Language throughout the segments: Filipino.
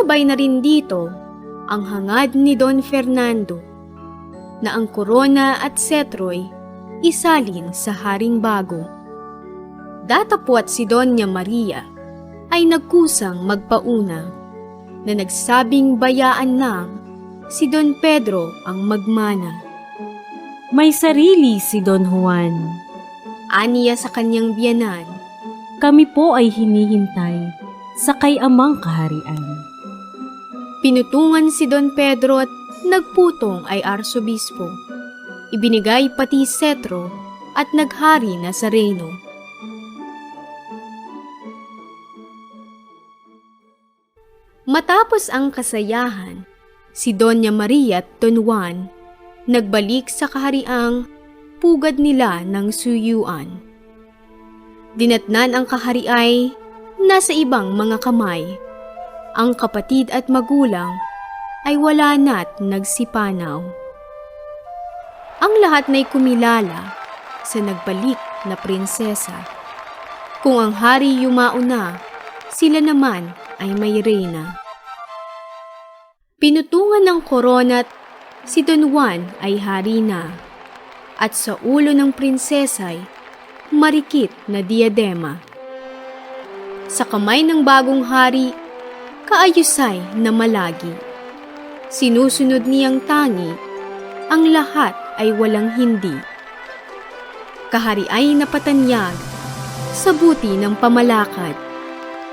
Kasabay na rin dito ang hangad ni Don Fernando na ang korona at setro'y isalin sa haring bago. Datapwat si Doña Maria ay nagkusang magpauna na nagsabing bayaan na si Don Pedro ang magmana. May sarili si Don Juan. Aniya sa kanyang biyanan, Kami po ay hinihintay sa kay amang kaharian. pinutungan si Don Pedro at nagputong ay arsobispo. Ibinigay pati setro at naghari na sa reyno. Matapos ang kasayahan, si Doña Maria at Don Juan nagbalik sa kahariang pugad nila ng suyuan. Dinatnan ang kahari ay nasa ibang mga kamay. Ang kapatid at magulang ay wala na't nagsipanaw. Ang lahat na'y kumilala sa nagbalik na prinsesa. Kung ang hari yumao na, sila naman ay may reyna. Pinutungan ng korona't si Don Juan ay hari na, at sa ulo ng prinsesa'y marikit na diadema. Sa kamay ng bagong hari, kaayusay na malagi. Sinusunod niyang tangi, ang lahat ay walang hindi. Kahari ay napatanyag sa buti ng pamalakad.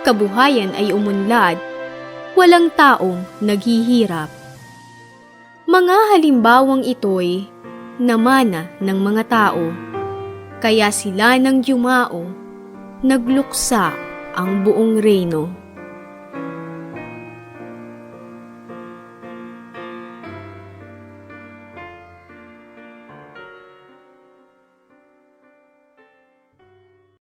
Kabuhayan ay umunlad, walang taong naghihirap. Mga halimbawang ito'y namana ng mga tao, kaya sila nang yumao, nagluksa ang buong reyno.